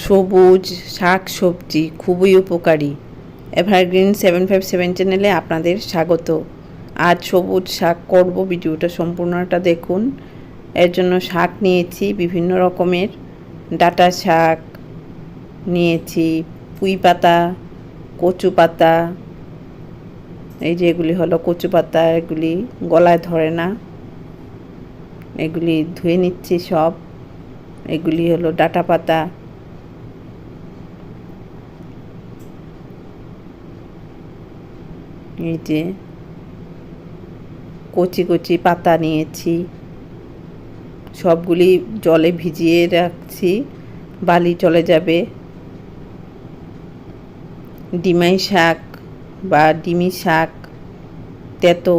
সবুজ শাক সবজি খুবই উপকারী। এভারগ্রিন 757 চ্যানেলে আপনাদের স্বাগত। আজ সবুজ শাক করব, ভিডিওটা সম্পূর্ণটা দেখুন। এর জন্য শাক নিয়েছি বিভিন্ন রকমের। ডাঁটা শাক নিয়েছি, পুঁই পাতা, কচু পাতা। এই যে এগুলি হলো কচু পাতা, এগুলি গলায় ধরে না, এগুলি ধুয়ে নিচ্ছি সব। এগুলি হলো ডাঁটা পাতা। এই যে কচি কচি পাতা নিয়েছি, সবগুলি জলে ভিজিয়ে রাখছি, বালি চলে যাবে। ডিমাই শাক বা ডিমি শাক, তেতো,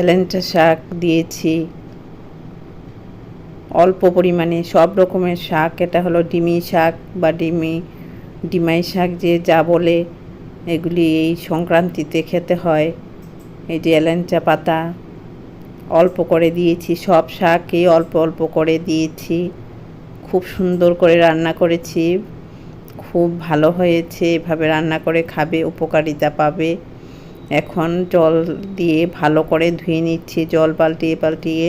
এলেঞ্চা শাক দিয়েছি অল্প পরিমাণে, সব রকমের শাক। এটা হলো ডিমি শাক বা ডিমাই শাক যে যা বলে, এগুলি এই সংক্রান্তিতে খেতে হয়। এই যে এলেঞ্চা পাতা অল্প করে দিয়েছি, সব শাকই অল্প অল্প করে দিয়েছি। খুব সুন্দর করে রান্না করেছি, খুব ভালো হয়েছে। এভাবে রান্না করে খাবে, উপকারিতা পাবে। এখন জল দিয়ে ভালো করে ধুয়ে নিচ্ছি, জল পাল্টিয়ে পাল্টিয়ে।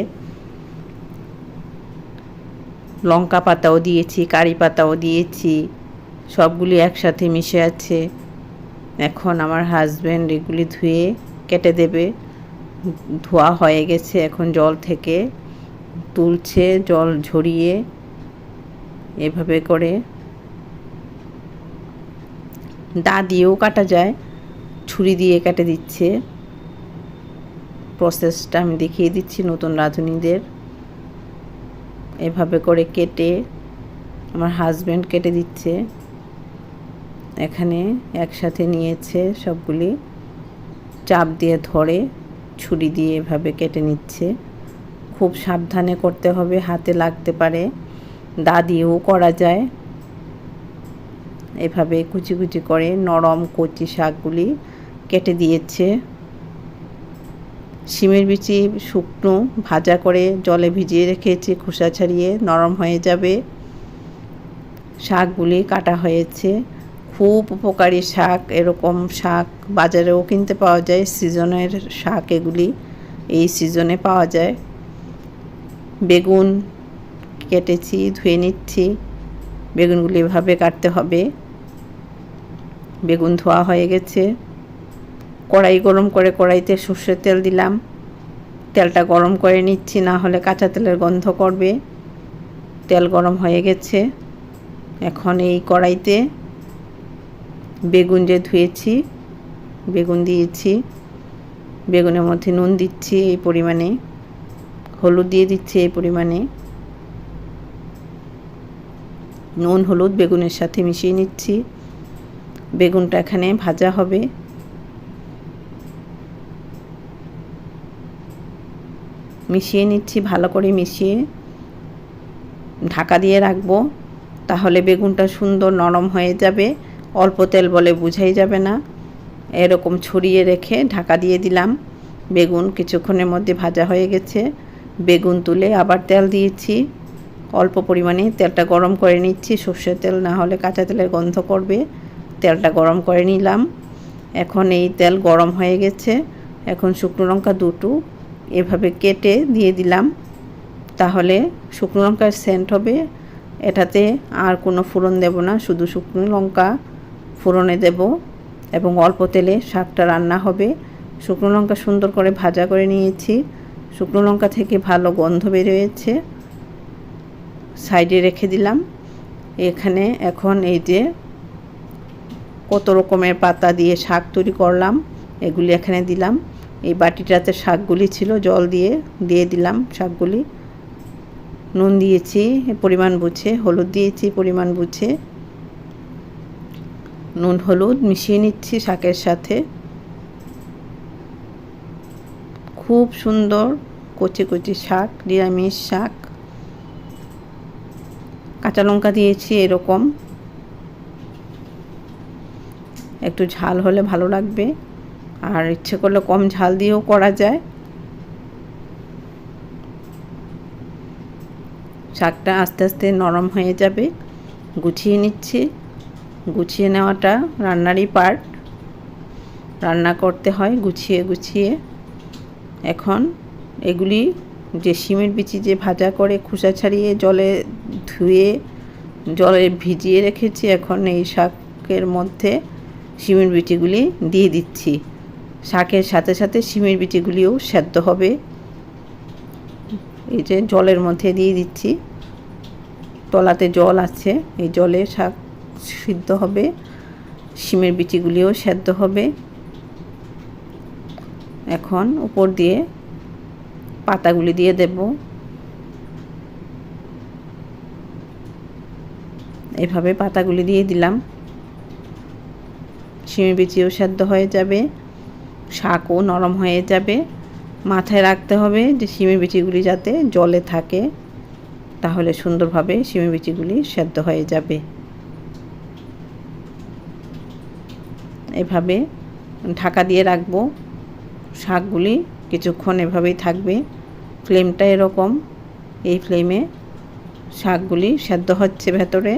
লঙ্কা পাতাও দিয়েছি, কারি পাতাও দিয়েছি, সবগুলি একসাথে মিশে আছে। এখন আমার হাজব্যান্ড এগুলি ধুয়ে কেটে দেবে। ধোয়া হয়ে গেছে, এখন জল থেকে তুলছে, জল ঝরিয়ে এভাবে করে। দা দিয়েও কাটা যায়, ছুরি দিয়ে কেটে দিচ্ছে। প্রসেসটা আমি দেখিয়ে দিচ্ছি নতুন রাঁধুনিদের। এভাবে করে কেটে আমার হাজব্যান্ড কেটে দিচ্ছে। এখানে একসাথে নিয়েছে সবগুলি, চাপ দিয়ে ধরে ছুরি দিয়ে এভাবে কেটে নিচ্ছে। খুব সাবধানে করতে হবে, হাতে লাগতে পারে। দা দিয়েও করা যায়। এভাবে কুচি কুচি করে নরম কচি শাকগুলি কেটে দিয়েছে। শিমের বিচি শুকনো ভাজা করে জলে ভিজিয়ে রেখেছি, খোসা ছাড়িয়ে নরম হয়ে যাবে। শাকগুলি কাটা হয়েছে, খুব উপকারী শাক। এরকম শাক বাজারেও কিনতে পাওয়া যায়, সিজনের শাক এগুলি, এই সিজনে পাওয়া যায়। বেগুন কেটেছি, ধুয়ে নিচ্ছি। বেগুনগুলি এভাবে কাটতে হবে। বেগুন ধোয়া হয়ে গেছে। কড়াই গরম করে কড়াইতে সর্ষের তেল দিলাম। তেলটা গরম করে নিচ্ছি, না হলে কাঁচা তেলের গন্ধ করবে। তেল গরম হয়ে গেছে। এখন এই কড়াইতে বেগুন যে ধুয়েছি, বেগুন দিয়েছি। বেগুনের মধ্যে নুন দিচ্ছি এই পরিমাণে, হলুদ দিয়ে দিচ্ছি এই পরিমাণে। নুন হলুদ বেগুনের সাথে মিশিয়ে নিচ্ছি। বেগুনটা এখানে ভাজা হবে। মিশিয়ে নিচ্ছি, ভালো করে মিশিয়ে ঢাকা দিয়ে রাখবো। তাহলে বেগুনটা সুন্দর নরম হয়ে যাবে। অল্প তেল বলে বুঝাই যাবে না। এরকম ছড়িয়ে রেখে ঢাকা দিয়ে দিলাম। বেগুন কিছুক্ষণের মধ্যে ভাজা হয়ে গেছে। বেগুন তুলে আবার তেল দিয়েছি অল্প পরিমাণে। তেলটা গরম করে নিচ্ছি, সর্ষের তেল, না হলে কাঁচা তেলের গন্ধ করবে। তেলটা গরম করে নিলাম। এখন এই তেল গরম হয়ে গেছে। এখন শুকনো লঙ্কা দুটো এভাবে কেটে দিয়ে দিলাম। তাহলে শুকনো লঙ্কার সেন্ট হবে। এটাতে আর কোনো ফোড়ন দেব না, শুধু শুকনো লঙ্কা ফোড়নে দেব এবং অল্প তেলে শাকটা রান্না হবে। শুকনো লঙ্কা সুন্দর করে ভাজা করে নিয়েছি। শুকনো লঙ্কা থেকে ভালো গন্ধ বেরিয়েছে, সাইডে রেখে দিলাম। এখানে এখন এই যে কত রকমের পাতা দিয়ে শাক তৈরি করলাম, এগুলি এখানে দিলাম। এই বাটিটাতে শাকগুলি ছিল, জল দিয়ে দিয়ে দিলাম শাকগুলি। নুন দিয়েছি পরিমাণ বুঝে, হলুদ দিয়েছি পরিমাণ বুঝে। নুন হলুদ মিশিয়ে নিচ্ছি শাকের সাথে। খুব সুন্দর কচি কচি শাক, নিরামিষ শাক। কাঁচা লঙ্কা দিয়েছি এরকম, একটু ঝাল হলে ভালো লাগবে, আর ইচ্ছে করলে কম ঝাল দিয়েও করা যায়। শাকটা আস্তে আস্তে নরম হয়ে যাবে। গুছিয়ে নিচ্ছি। গুছিয়ে নেওয়াটা রান্নারই পার্ট, রান্না করতে হয় গুছিয়ে গুছিয়ে। এখন এগুলি যে শিমের বিচি যে ভাজা করে খোসা ছাড়িয়ে জলে ধুয়ে জলে ভিজিয়ে রেখেছি, এখন এই শাকের মধ্যে শিমের বিচিগুলি দিয়ে দিচ্ছি। শাকের সাথে সাথে শিমের বিচিগুলিও সেদ্ধ হবে। এই যে জলের মধ্যে দিয়ে দিচ্ছি, তলাতে জল আছে, এই জলে শাক সিদ্ধ হবে, শিমের বিচিগুলিও সেদ্ধ হবে। এখন উপর দিয়ে পাতাগুলি দিয়ে দেব। এভাবে পাতাগুলি দিয়ে দিলাম, শিমের বিচিও সেদ্ধ হয়ে যাবে, শাকও নরম হয়ে যাবে। মাথায় রাখতে হবে যে শিমের বিচিগুলি যাতে জলে থাকে, তাহলে সুন্দরভাবে শিমের বিচিগুলি সেদ্ধ হয়ে যাবে। এভাবে ঢাকা দিয়ে রাখবো, শাকগুলি কিছুক্ষণ এভাবেই থাকবে। ফ্লেমটা এরকম, এই ফ্লেমে শাকগুলি সেদ্ধ হচ্ছে। ভেতরে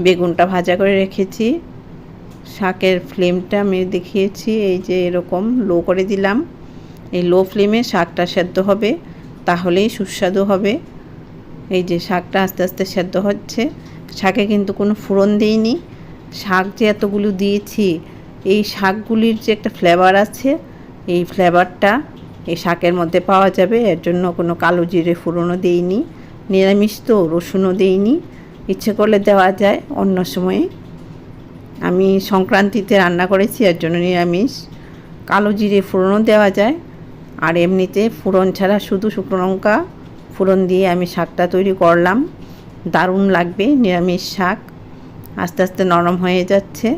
বেগুনটা ভাজা করে রেখেছি, শাকের ফ্লেমটা আমি দেখিয়েছি, এই যে এরকম লো করে দিলাম। এই লো ফ্লেমে শাকটা সেদ্ধ হবে, তাহলেই সুস্বাদু হবে। এই যে শাকটা আস্তে আস্তে সেদ্ধ হচ্ছে। শাকে কিন্তু কোনো ফোড়ন দিইনি, শাক যে এতগুলো দিয়েছি, এই শাকগুলির যে একটা ফ্লেভার আছে, এই ফ্লেভারটা এই শাকের মধ্যে পাওয়া যাবে। এর জন্য কোনো কালো জিরে ফোড়নও দিইনি, নিরামিষ তো রসুনও দিইনি, ইচ্ছে করলে দেওয়া যায় অন্য সময়ে। আমি সংক্রান্তিতে রান্না করেছি, এর জন্য নিরামিষ। কালো জিরে ফোড়নও দেওয়া যায়, আর এমনিতে ফোড়ন ছাড়া শুধু শুকনো লঙ্কা ফোড়ন দিয়ে আমি শাকটা তৈরি করলাম। দারুণ লাগবে নিরামিষ শাক। আস্তে আস্তে নরম হয়ে যাচ্ছে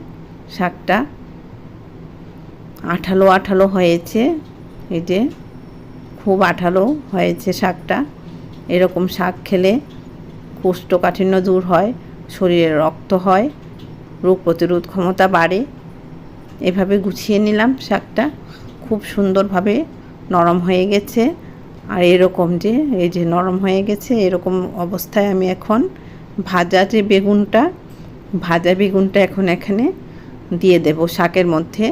শাকটা, আঠালো আঠালো হয়েছে। এই যে খুব আঠালো হয়েছে শাকটা। এরকম শাক খেলে কোষ্ঠকাঠিন্য দূর হয়, শরীরে রক্ত হয়, রোগ প্রতিরোধ ক্ষমতা বাড়ে। এভাবে গুছিয়ে নিলাম শাকটা, খুব সুন্দরভাবে নরম হয়ে গেছে। আর এরকম যে এই যে নরম হয়ে গেছে, এরকম অবস্থায় আমি এখন ভাজা বেগুনটা এখন এখানে দিয়ে দেব শাকের মধ্যে।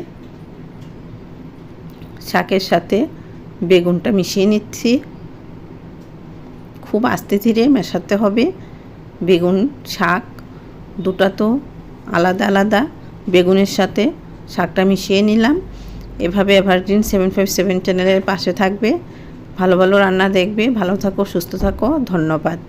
শাকের সাথে বেগুনটা মিশিয়ে নিচ্ছি, খুব আস্তে ধীরে মেশাতে হবে। বেগুন শাক দুটা তো আলাদা আলাদা, বেগুনের সাথে শাকটা মিশিয়ে নিলাম। এভাবে এভারগ্রিন 757 চ্যানেলের পাশে থাকবে, ভালো ভালো রান্না দেখবে। ভালো থাকো, সুস্থ থাকো, ধন্যবাদ।